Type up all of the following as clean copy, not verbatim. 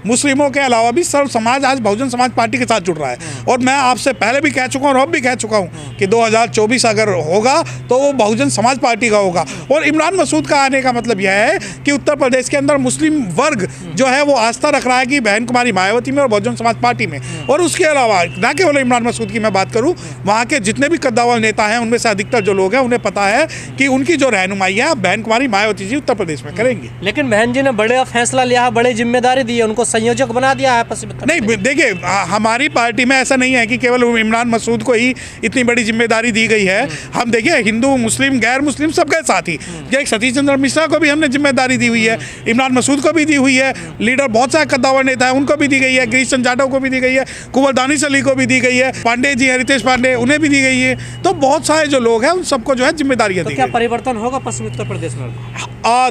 मुस्लिमों के अलावा भी सर्व समाज आज बहुजन समाज पार्टी के साथ जुड़ रहा है। और मैं आपसे पहले भी कह चुका हूँ और अब भी कह चुका हूँ कि 2024 अगर होगा तो वो बहुजन समाज पार्टी का होगा। और इमरान मसूद का आने का मतलब यह है कि उत्तर प्रदेश के अंदर मुस्लिम वर्ग जो है वो आस्था रख रहा है कि बहन कुमारी मायावती में और बहुजन समाज पार्टी में। और उसके अलावा न केवल इमरान मसूद की मैं बात करूँ, वहाँ के जितने भी कद्दावर नेता हैं उनमें से अधिकतर जो लोग हैं उन्हें पता है कि उनकी जो रहनुमाई है बहन कुमारी मायावती जी उत्तर प्रदेश में करेंगे। लेकिन बहन जी ने बड़ा फैसला लिया है, बड़ी जिम्मेदारी दी है, उनको संयोजक बना दिया है पश्चिम उत्तर प्रदेश। नहीं देखिए, हमारी पार्टी में ऐसा नहीं है कि केवल इमरान मसूद को ही इतनी बड़ी जिम्मेदारी दी गई है। हम देखिए हिंदू मुस्लिम गैर मुस्लिम सबके साथ ही, एक सतीश चंद्र मिश्रा को भी हमने जिम्मेदारी दी हुई है, इमरान मसूद को भी दी हुई है, लीडर बहुत सारे कद्दावर नेता है उनको भी दी गई है, गिरीश चंद्र जाटव को भी दी गई है, कुंवर दानिश अली को भी दी गई है, पांडे जी हरितेश पांडे उन्हें भी दी गई है। तो बहुत सारे जो लोग हैं उन सबको जो है जिम्मेदारियां दी क्या परिवर्तन होगा पश्चिम उत्तर प्रदेश में?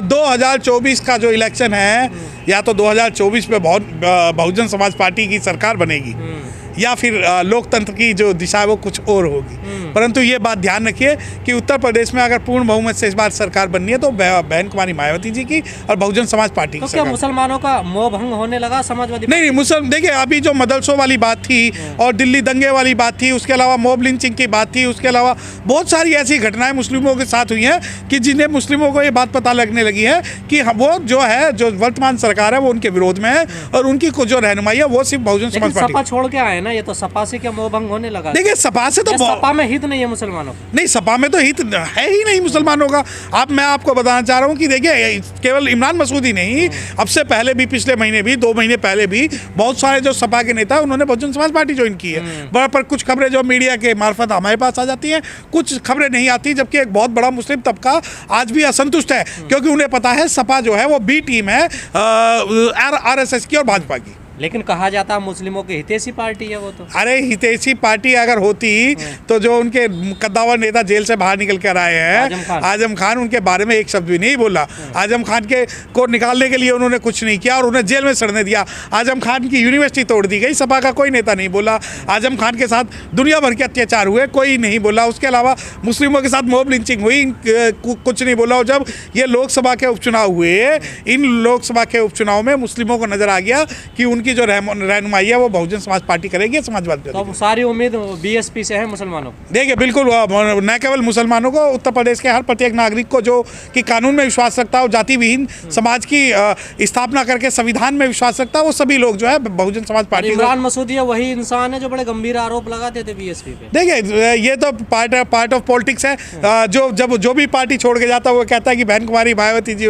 2024 का जो इलेक्शन है, या तो 2024 में बहुजन समाज पार्टी की सरकार बनेगी या फिर लोकतंत्र की जो दिशा है वो कुछ और होगी। परंतु ये बात ध्यान रखिए कि उत्तर प्रदेश में अगर पूर्ण बहुमत से इस बार सरकार बननी है तो बहन कुमारी मायावती जी की और बहुजन समाज पार्टी की। तो क्या मुसलमानों का मोह भंग होने लगा समाजवादी? नहीं, मुसलमान देखिए, अभी जो मदरसों वाली बात थी और दिल्ली दंगे वाली बात थी, उसके अलावा मॉब लिंचिंग की बात थी, उसके अलावा बहुत सारी ऐसी घटनाएं मुस्लिमों के साथ हुई हैं कि जिन्हें मुस्लिमों को ये बात पता लगने लगी है कि वो जो है जो वर्तमान सरकार है वो उनके विरोध में है और उनकी जो रहनुमाई है वो सिर्फ बहुजन समाज पार्टी। सपा छोड़ के आए ना, ये तो सपा से क्या मोह भंग होने लगा? देखिए सपा से तो सपा में हित नहीं है मुसलमानों, नहीं सपा में तो हित है ही नहीं मुसलमानों का। अब मैं आपको बताना चाह रहा हूँ कि देखिए केवल इमरान मसूद ही नहीं, अब से पहले भी पिछले महीने भी 2 महीने पहले भी बहुत सारे जो सपा के नेता उन्होंने बहुजन समाज पार्टी ज्वाइन की है। पर कुछ खबरें जो मीडिया के मार्फत हमारे पास आ जाती हैं, कुछ खबरें नहीं आती, जबकि एक बहुत बड़ा मुस्लिम तबका आज भी असंतुष्ट है क्योंकि उन्हें पता है सपा जो है वो बी टीम है RSS की और भाजपा की। लेकिन कहा जाता है मुस्लिमों की हितैषी पार्टी है वो तो। अरे हितैषी पार्टी अगर होती तो जो उनके कद्दावर नेता जेल से बाहर निकल कर आए हैं आजम खान, उनके बारे में एक शब्द भी नहीं बोला। आजम खान को निकालने के लिए उन्होंने कुछ नहीं किया और उन्हें जेल में सड़ने दिया। आजम खान की यूनिवर्सिटी तोड़ दी गई, सपा का कोई नेता नहीं बोला। आजम खान के साथ दुनिया भर के अत्याचार हुए, कोई नहीं बोला। उसके अलावा मुस्लिमों के साथ मॉब लिंचिंग हुई, कुछ नहीं बोला। और जब ये लोकसभा के उपचुनाव हुए, इन लोकसभा के उपचुनाव में मुस्लिमों को नजर आ गया कि उनकी जो रहनुमाई है वो बहुजन समाज पार्टी करेगी, समाजवादी। तो सारी उम्मीद बीएसपी से है मुसलमानों को? देखिए बिल्कुल, न केवल मुसलमानों को, उत्तर प्रदेश के हर प्रत्येक नागरिक को जो कि कानून में विश्वास रखता है, जाति विहीन समाज की स्थापना करके संविधान में विश्वास रखता है, वो सभी लोग जो है बहुजन समाज पार्टी। इमरान मसूद वही इंसान है जो बड़े गंभीर आरोप लगाते थे बीएसपी पे। देखिए ये तो पार्ट ऑफ पॉलिटिक्स है। जो भी पार्टी छोड़ के जाता है वो कहता है कि बहन कुमारी मायावती जी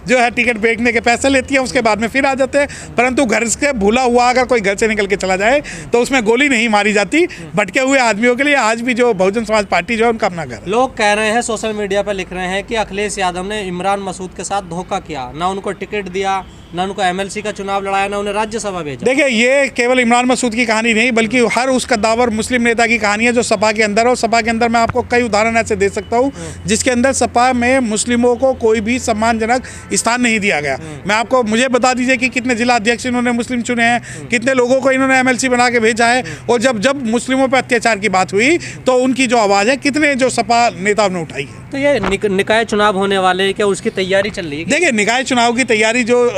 जो है टिकट बेचने के पैसे लेती है, उसके बाद में फिर आ जाते हैं। परंतु घर से भूला हुआ अगर कोई घर से निकल के चला जाए तो उसमें गोली नहीं मारी जाती। भटके हुए आदमियों के लिए आज भी जो बहुजन समाज पार्टी जो है उनका अपना घर। लोग कह रहे हैं, सोशल मीडिया पर लिख रहे हैं कि अखिलेश यादव ने इमरान मसूद के साथ धोखा किया, ना उनको टिकट दिया, ना उनको MLC का चुनाव लड़ाया, ना उन्हें राज्यसभा भेजा। देखिए ये केवल इमरान मसूद की कहानी नहीं बल्कि हर उस कद्दावर मुस्लिम नेता की कहानी है जो सपा के अंदर है। और सपा के अंदर मैं आपको कई उदाहरण ऐसे दे सकता हूँ जिसके अंदर सपा में मुस्लिमों को कोई भी सम्मानजनक स्थान नहीं दिया गया। मैं आपको, मुझे बता दीजिए कि कितने जिला अध्यक्ष इन्होंने मुस्लिम चुने हैं, कितने लोगों को इन्होंने MLC बना के भेजा है। और जब मुस्लिमों पर अत्याचार की बात हुई तो उनकी जो आवाज़ है कितने जो सपा नेताओं ने उठाई है। तो ये निकाय चुनाव होने वाले, क्या उसकी तैयारी चल रही है? देखिए निकाय चुनाव की तैयारी जो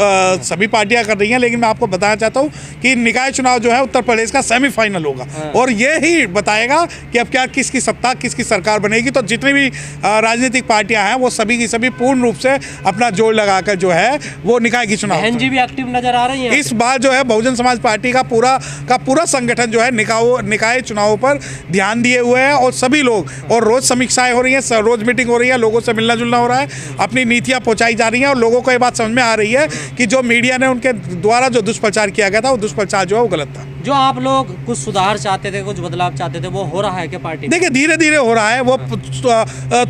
सभी पार्टियां कर रही हैं, लेकिन मैं आपको बताना चाहता हूं कि निकाय चुनाव जो है उत्तर प्रदेश का सेमीफाइनल होगा और ये ही बताएगा कि अब क्या किसकी सत्ता, किसकी सरकार बनेगी। तो जितनी भी राजनीतिक पार्टियां हैं वो सभी की सभी पूर्ण रूप से अपना जोर लगाकर जो है वो निकाय की चुनाव। बहन जी भी एक्टिव नजर आ रही है इस बार जो है बहुजन समाज पार्टी का पूरा संगठन जो है निकाय चुनावों पर ध्यान दिए हुए है और सभी लोग, और रोज समीक्षाएं हो रही है, रोज मीटिंग हो रही है, लोगों से मिलना जुलना हो रहा है, अपनी नीतियां पहुंचाई जा रही हैं और लोगों को ये बात समझ में आ रही है कि जो मीडिया ने उनके द्वारा जो दुष्प्रचार किया गया था वो दुष्प्रचार जो है वो गलत था। जो आप लोग कुछ सुधार चाहते थे, कुछ बदलाव चाहते थे, वो हो रहा है क्या पार्टी? देखिए धीरे धीरे हो रहा है, वो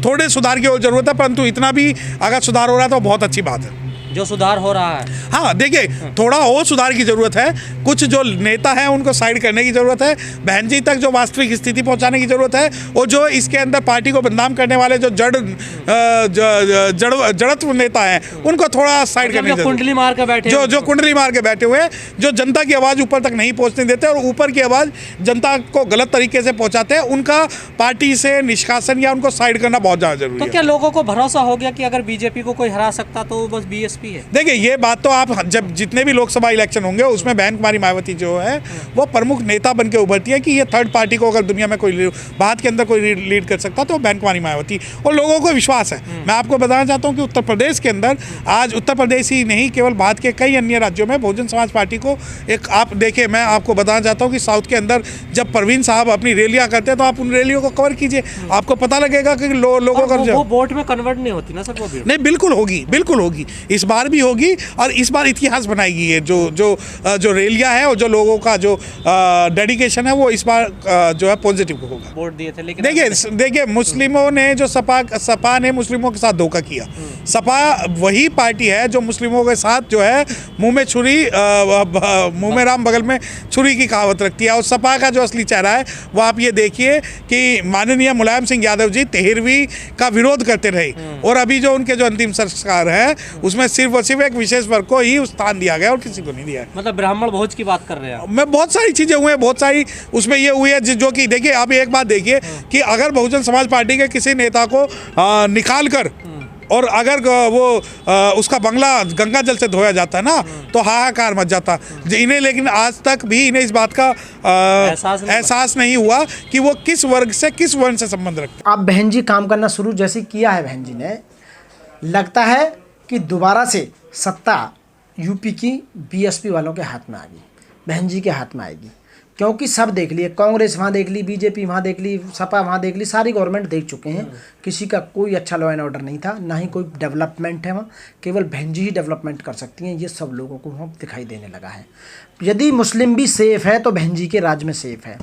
थोड़े सुधार की और जरूरत है, परंतु इतना भी अगर सुधार हो रहा है तो बहुत अच्छी बात है। जो सुधार हो रहा है, हाँ देखिए थोड़ा और सुधार की जरूरत है। कुछ जो नेता हैं उनको साइड करने की जरूरत है, बहन जी तक जो वास्तविक स्थिति पहुंचाने की जरूरत है। और जो इसके अंदर पार्टी को बदनाम करने वाले जो जड़त्व नेता हैं उनको थोड़ा साइड करने की जरूरत है। कुंडली मार के बैठे, जो कुंडली मार के बैठे हुए, जो जनता की आवाज़ ऊपर तक नहीं पहुंचने देते और ऊपर की आवाज़ जनता को गलत तरीके से पहुंचाते हैं, उनका पार्टी से निष्कासन या उनको साइड करना बहुत ज़्यादा जरूरी है। तो क्या लोगों को भरोसा हो गया कि अगर बीजेपी को कोई हरा सकता तो बस BSP बीजेपी है? देखिए ये बात तो आप जब जितने भी लोकसभा इलेक्शन होंगे उसमें बहन कुमारी मायावती जो है वो प्रमुख नेता बन के उभरती है कि ये थर्ड पार्टी को अगर दुनिया में कोई भारत के अंदर कोई लीड कर सकता तो बहन कुमारी मायावती, और लोगों को विश्वास है। मैं आपको बताना चाहता हूँ कि उत्तर प्रदेश के अंदर आज उत्तर प्रदेश ही नहीं केवल भारत के कई अन्य राज्यों में बहुजन समाज पार्टी को एक, आप देखिए मैं आपको बताना चाहता हूँ कि साउथ के अंदर जब परवीन साहब अपनी रैलियाँ करते हैं तो आप उन रैलियों को कवर कीजिए, आपको पता लगेगा कि लोगों का वो वोट में कन्वर्ट नहीं होती ना सर वो भीड़? नहीं, बिल्कुल होगी, बिल्कुल होगी, इस बार भी होगी, और इस बार इतिहास बनाएगी ये जो रैलियाँ है और जो लोगों का जो डेडिकेशन है वो इस बार जो है पॉजिटिव होगा। वोट दिए थे लेकिन देखिए मुस्लिमों ने जो सपा ने मुस्लिमों के साथ धोखा किया। सपा वही पार्टी है जो मुस्लिमों के साथ जो है मुंह में छुरी मुंह में राम बगल में छुरी की कहावत रखती है, और सपा का जो असली चेहरा है वो आप ये देखिए कि माननीय मुलायम सिंह यादव जी 13वीं का विरोध करते रहे, और अभी जो उनके जो अंतिम संस्कार है उसमें सिर्फ और सिर्फ एक विशेष वर्ग को ही स्थान दिया गया और किसी को नहीं दिया है। मतलब ब्राह्मण भोज की बात कर रहे हैं मैं, बहुत सारी चीज़ें हुई हैं, बहुत सारी उसमें ये हुई है जो कि देखिए आप एक बात देखिए कि अगर बहुजन समाज पार्टी के किसी नेता को निकाल कर और अगर वो उसका बंगला गंगा जल से धोया जाता है ना तो हाहाकार मच जाता इन्हें, लेकिन आज तक भी इन्हें इस बात का एहसास नहीं हुआ कि वो किस वर्ग से किस वर्ण से संबंध रखते हैं। अब बहन जी काम करना शुरू जैसे किया है बहन जी ने, लगता है कि दोबारा से सत्ता यूपी की बीएसपी वालों के हाथ में आ गई, बहन जी के हाथ में आएगी, क्योंकि सब देख लिए, कांग्रेस वहाँ देख ली, बीजेपी वहाँ देख ली, सपा वहाँ देख ली, सारी गवर्नमेंट देख चुके हैं, किसी का कोई अच्छा लॉ एंड ऑर्डर नहीं था, ना ही कोई डेवलपमेंट है वहाँ, केवल बहन जी ही डेवलपमेंट कर सकती हैं, ये सब लोगों को वहाँ दिखाई देने लगा है। यदि मुस्लिम भी सेफ़ है तो बहन जी के राज में सेफ़ है,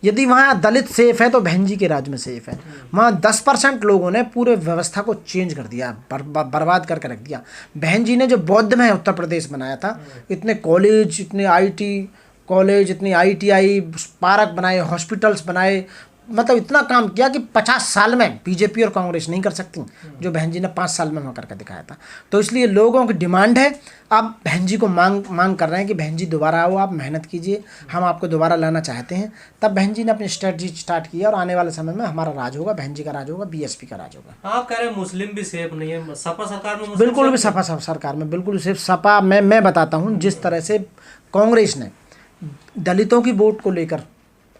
यदि वहाँ दलित सेफ़ है तो बहन जी के राज में सेफ़ है। वहाँ 10% लोगों ने पूरे व्यवस्था को चेंज कर दिया, बर्बाद करके रख दिया। बहन जी ने जो बौद्ध में उत्तर प्रदेश बनाया था, इतने कॉलेज, इतने IT कॉलेज, इतनी ITI पार्क बनाए, हॉस्पिटल्स बनाए, मतलब इतना काम किया कि 50 साल में बीजेपी और कांग्रेस नहीं कर सकती जो बहन जी ने 5 साल में वहाँ करके दिखाया था। तो इसलिए लोगों की डिमांड है, अब बहन जी को मांग कर रहे हैं कि बहन जी दोबारा आओ, आप मेहनत कीजिए, हम आपको दोबारा लाना चाहते हैं। तब बहन जी ने अपनी स्ट्रेटजी स्टार्ट किया और आने वाले समय में हमारा राज होगा, बहन जी का राज होगा, BSP का राज होगा। आप कह रहे हैं मुस्लिम भी सेफ नहीं है, सपा सरकार में बिल्कुल भी सपा सरकार में बिल्कुल सिर्फ सपा में, मैं बताता हूँ जिस तरह से कांग्रेस ने दलितों की वोट को लेकर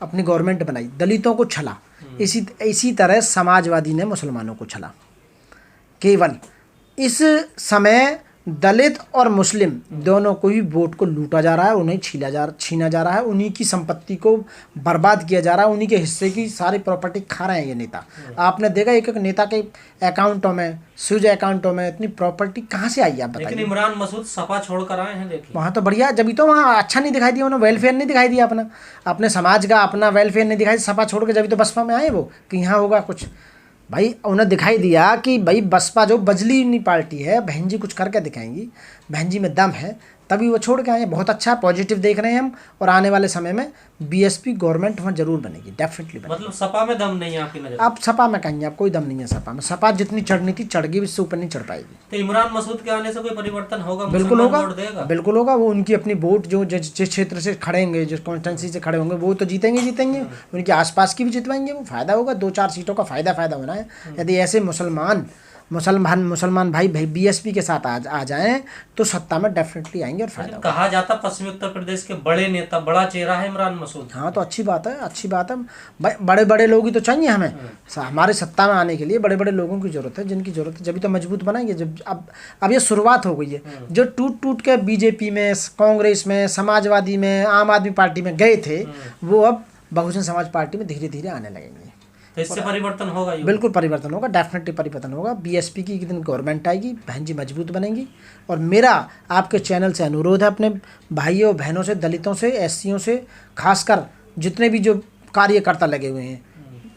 अपनी गवर्नमेंट बनाई, दलितों को छला, इसी तरह समाजवादी ने मुसलमानों को छला। केवल इस समय दलित और मुस्लिम दोनों को ही वोट को लूटा जा रहा है, उन्हें छीना जा रहा है, उन्हीं की संपत्ति को बर्बाद किया जा रहा है, उन्हीं के हिस्से की सारी प्रॉपर्टी खा रहे हैं ये नेता। आपने देखा एक नेता के अकाउंटों में, स्विच अकाउंटों में इतनी प्रॉपर्टी कहाँ से आई, आप बताइए। लेकिन इमरान मसूद सपा छोड़कर आए हैं, देखिए वहाँ तो बढ़िया, जब तो वहाँ अच्छा नहीं दिखाई दिया, उन्हें वेलफेयर नहीं दिखाई दिया, अपने समाज का अपना वेलफेयर नहीं दिखाई, सपा छोड़ के जब तो बसपा में आए वो कि यहाँ होगा कुछ। भाई उन्हें दिखाई दिया कि भाई बसपा जो बजली पार्टी है, बहन जी कुछ करके दिखाएंगी, बहन जी में दम है, तभी वो छोड़ के आए। बहुत अच्छा पॉजिटिव देख रहे हैं हम, और आने वाले समय में BSP गवर्नमेंट वहाँ जरूर बनेगी, डेफिनेटली बनेगी। मतलब सपा में दम नहीं है आपकी नज़र? आप सपा में कहेंगे, आप कोई दम नहीं है सपा में, सपा जितनी चढ़नी थी चढ़ गई, इससे ऊपर नहीं चढ़ पाएगी। तो इमरान मसूद के आने से कोई परिवर्तन होगा? बिल्कुल होगा, बिल्कुल होगा। वो उनकी अपनी वोट जो जिस क्षेत्र से खड़े होंगे, जिस कॉन्स्टिट्यूंसी से खड़े होंगे, वो तो जीतेंगे, उनके आसपास की भी जितवाएंगे, वो फायदा होगा, 2-4 सीटों का फायदा होना है। यदि ऐसे मुसलमान भाई BSP के साथ आ जाएं तो सत्ता में डेफिनेटली आएंगे और फायदा होगा। कहा जाता पश्चिमी उत्तर प्रदेश के बड़े नेता, बड़ा चेहरा है इमरान मसूद। हाँ तो अच्छी बात है, बड़े लोग ही तो चाहिए हमें, हमारे सत्ता में आने के लिए बड़े लोगों की जरूरत है, जिनकी जरूरत है, जब तो मजबूत बनाएंगे। जब अब ये शुरुआत हो गई है, जो टूट के BJP में, कांग्रेस में, समाजवादी में, आम आदमी पार्टी में गए थे, वो अब बहुजन समाज पार्टी में धीरे धीरे आने लगेंगे। तो इससे परिवर्तन होगा? बिल्कुल परिवर्तन होगा, डेफिनेटली परिवर्तन होगा। BSP की एक दिन गवर्नमेंट आएगी, बहन जी मजबूत बनेंगी। और मेरा आपके चैनल से अनुरोध है, अपने भाइयों बहनों से, दलितों से, SCओं से, खासकर जितने भी जो कार्यकर्ता लगे हुए हैं,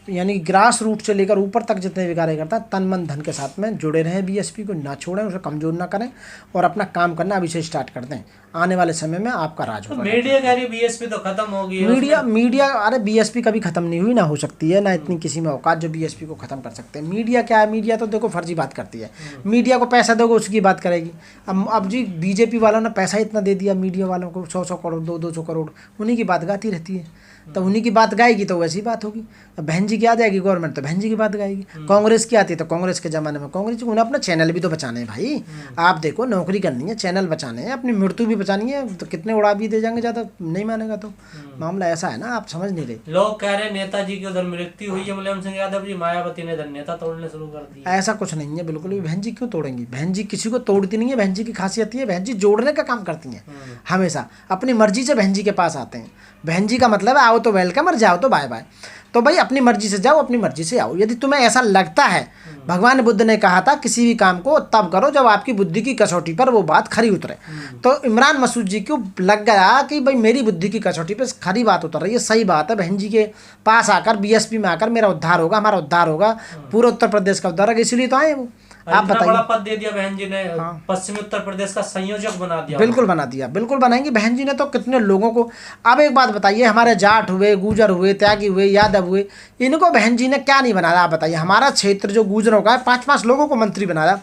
यानी ग्रास रूट से लेकर ऊपर तक जितने भी कार्यकर्ता तन मन धन के साथ में जुड़े रहें, BSP को ना छोड़ें, उसे कमजोर ना करें, और अपना काम करना अभी से स्टार्ट कर दें। आने वाले समय में आपका राज होगा। मीडिया कह रही BSP तो खत्म हो गई है। मीडिया अरे BSP कभी खत्म नहीं हुई, ना हो सकती है, ना इतनी किसी में औकात जो BSP को खत्म कर सकते हैं। मीडिया क्या है, मीडिया तो देखो फर्जी बात करती है, मीडिया को पैसा दोगे उसकी बात करेगी। अब जी BJP वालों ने पैसा इतना दे दिया मीडिया वालों को, 100 करोड़ 200 करोड़, उन्हीं की बात गाती रहती है, तो उन्हीं की बात गाएगी तो वैसी बात होगी। बहन जी जी की आ जाएगी गवर्नमेंट तो बहन जी की बात गाएगी, कांग्रेस की आती है तो कांग्रेस के ज़माने में कांग्रेस जी, उन्हें अपना चैनल भी तो बचाने हैं भाई। आप देखो, नौकरी करनी है, चैनल बचाने हैं, अपनी मृत्यु भी बचानी है, तो कितने उड़ा भी दे जाएंगे, ज़्यादा नहीं मानेगा तो। मामला ऐसा है ना, आप समझ नहीं रहे। लोग कह रहे हैं नेताजी की उधर मृत्यु हुई है मुलायम सिंह यादव जी, मायावती ने इधर नेता तोड़ने शुरू कर दिए। ऐसा कुछ नहीं है बिल्कुल भी। बहन जी क्यों तोड़ेंगी? बहन जी किसी को तोड़ती नहीं है, बहन जी की खासियत ये है, बहन जी जोड़ने का काम करती हैं हमेशा, अपनी मर्जी से बहन जी के पास आते हैं। बहन जी का मतलब है आओ तो वेलकम और जाओ तो बाय बाय। तो भाई अपनी मर्जी से जाओ, अपनी मर्जी से आओ। यदि तुम्हें ऐसा लगता है, भगवान बुद्ध ने कहा था किसी भी काम को तब करो जब आपकी बुद्धि की कसौटी पर वो बात खरी उतरे। तो इमरान मसूद जी को लग गया कि भाई मेरी बुद्धि की कसौटी पर खरी बात उतर रही है, सही बात है, बहन जी के पास आकर बीएसपी में आकर मेरा उद्धार होगा, हमारा उद्धार होगा, पूरे उत्तर प्रदेश का उद्धार होगा, इसीलिए तो आए वो। आप इतना बताइए। बड़ा पद दे दिया बहन जी ने, पश्चिमी उत्तर प्रदेश का संयोजक बना दिया। बिल्कुल बना दिया, बिल्कुल बनाएंगी बहन जी ने तो कितने लोगों को। अब एक बात बताइए, हमारे जाट हुए, गुजर हुए, त्यागी हुए, यादव हुए, इनको बहन जी ने क्या नहीं बनाया? आप बताइए। हमारा क्षेत्र जो गुजरों का है 5-5 लोगों को मंत्री बनाया।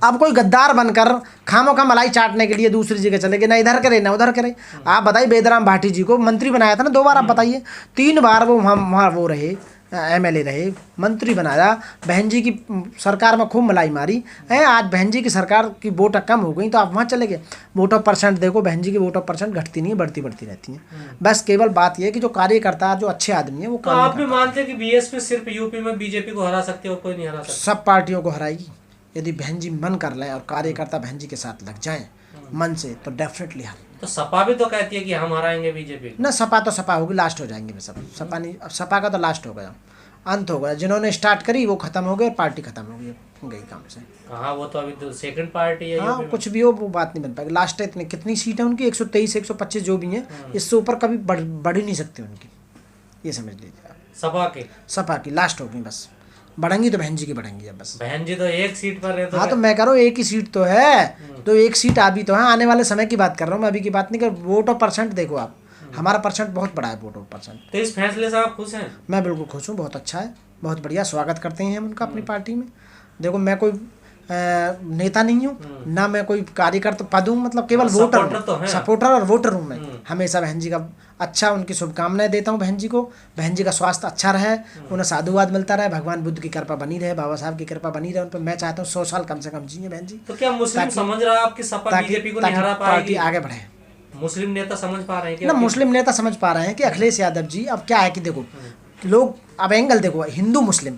अब कोई गद्दार बनकर खामों का मलाई चाटने के लिए दूसरी जगह चले गए, ना इधर करे ना उधर करे। आप बताइए, बेदराम भाटी जी को मंत्री बनाया था ना 2 बार, आप बताइए। 3 बार वो वहाँ वो रहे, एमएलए रहे, मंत्री बनाया। बहन जी की सरकार में खूब मलाई मारी है। आज बहन जी की सरकार की वोट कम हो गई तो आप वहाँ चले गए। वोट ऑफ परसेंट देखो, बहन जी की वोट ऑफ परसेंट घटती नहीं है, बढ़ती रहती है। बस केवल बात यह है कि जो कार्यकर्ता, जो अच्छे आदमी है वो तो आप भी मानते हैं कि बीएसपी सिर्फ यूपी में बीजेपी को हरा सकती है और कोई नहीं हरा सकता? सब पार्टियों को हराएगी यदि बहन जी मन कर लें और कार्यकर्ता बहन जी के साथ लग जाएं मन से, तो डेफिनेटली हर। तो सपा भी तो कहती है कि हम हराएंगे बीजेपी ना, सपा तो सपा होगी, लास्ट हो जाएंगे सब। सपा नहीं, सपा का तो लास्ट हो गया, अंत हो गया। जिन्होंने स्टार्ट करी वो खत्म हो गए, पार्टी खत्म हो गई काम से। हाँ, वो तो अभी तो सेकंड पार्टी है। हाँ, कुछ भी हो वो बात नहीं बन पाएगी। लास्ट है इतनी, कितनी सीट है उनकी? 123 125 जो भी हैं, इससे ऊपर कभी बढ़ ही नहीं सकती उनकी, ये समझ लीजिए आप। सपा की लास्ट होगी, बस बढ़ेंगी तो बहन जी की बढ़ेंगी अब बस। बहन जी तो एक सीट पर है तो। हाँ, तो मैं कह रहा हूँ एक ही सीट तो है, तो एक सीट अभी तो है, आने वाले समय की बात कर रहा हूँ मैं, अभी की बात नहीं कर। वोट ऑफ परसेंट देखो आप, हमारा परसेंट बहुत बड़ा है, वोट ऑफ परसेंट। तो इस फैसले से आप खुश हैं? मैं बिल्कुल खुश हूँ, बहुत अच्छा है, बहुत बढ़िया, स्वागत करते हैं हम उनका अपनी पार्टी में। देखो, मैं कोई नेता नहीं हूँ, ना मैं कोई कार्यकर्ता पद हूँ, मतलब केवल वोटर हूँ, सपोर्टर और वोटर हूँ मैं। हमेशा बहन जी का अच्छा, उनकी शुभकामनाएं देता हूँ बहन जी को। बहन जी का स्वास्थ्य अच्छा रहे, उन्हें साधुवाद मिलता रहे, भगवान बुद्ध की कृपा बनी रहे, बाबा साहब की कृपा बनी रहे उन पर। मैं चाहता हूँ 100 साल कम से कम जिए बहन जी। तो क्या मुस्लिम समझ रहा है आपकी सपा बीजेपी को नहीं हरा पाएगी? पार्टी आगे बढ़े। मुस्लिम नेता समझ पा रहे हैं कि ना, मुस्लिम नेता समझ पा रहे हैं कि अखिलेश यादव जी, अब क्या है कि देखो लोग, अब एंगल देखो, हिंदू मुस्लिम,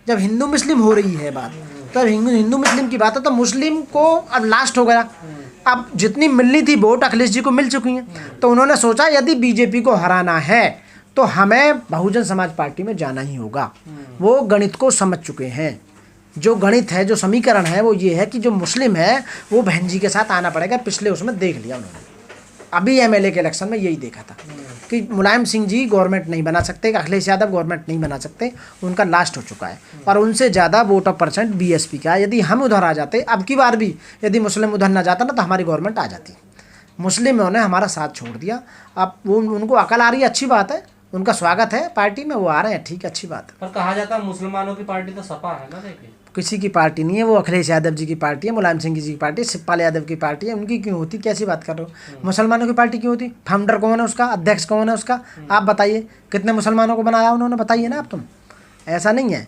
जब हिंदू मुस्लिम हो रही है बात, तो हिंदू मुस्लिम की बात है, तो मुस्लिम को अब लास्ट हो गया। अब जितनी मिलनी थी वोट अखिलेश जी को मिल चुकी हैं, तो उन्होंने सोचा यदि बीजेपी को हराना है तो हमें बहुजन समाज पार्टी में जाना ही होगा। वो गणित को समझ चुके हैं। जो गणित है, जो समीकरण है वो ये है कि जो मुस्लिम है वो बहन जी के साथ आना पड़ेगा। पिछले उसमें देख लिया उन्होंने, अभी एमएलए के इलेक्शन में यही देखा था कि मुलायम सिंह जी गवर्नमेंट नहीं बना सकते, अखिलेश यादव गवर्नमेंट नहीं बना सकते, उनका लास्ट हो चुका है। और उनसे ज़्यादा वोट ऑफ परसेंट बीएसपी का है। यदि हम उधर आ जाते, अब की बार भी यदि मुस्लिम उधर ना जाता ना, तो हमारी गवर्नमेंट आ जाती। मुस्लिमों ने हमारा साथ छोड़ दिया। अब वो उनको अकल आ रही है, अच्छी बात है, उनका स्वागत है पार्टी में, वो आ रहे हैं, ठीक है, अच्छी बात है। पर कहा जाता है मुसलमानों की पार्टी तो सपा है ना। देखिए, किसी की पार्टी नहीं है वो, अखिलेश यादव जी की पार्टी है, मुलायम सिंह जी की पार्टी, शिवपाल यादव की पार्टी है। उनकी क्यों होती? कैसी बात कर रहे हो? मुसलमानों की पार्टी क्यों होती? फाउंडर कौन है उसका? अध्यक्ष कौन है उसका? आप बताइए, कितने मुसलमानों को बनाया उन्होंने, बताइए ना आप। तुम, ऐसा नहीं है,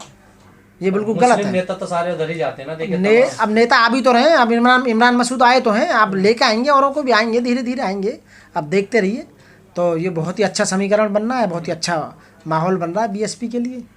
ये बिल्कुल गलत है। नेता तो सारे उधर ही जाते हैं ना। देखिए, अब नेता आ भी तो रहे हैं, अब इमरान मसूद आए तो हैं, आप लेके आएंगे, औरों को भी आएंगे, धीरे धीरे आएंगे, अब देखते रहिए। तो ये बहुत ही अच्छा समीकरण बन रहा है, बहुत ही अच्छा माहौल बन रहा है बीएसपी के लिए।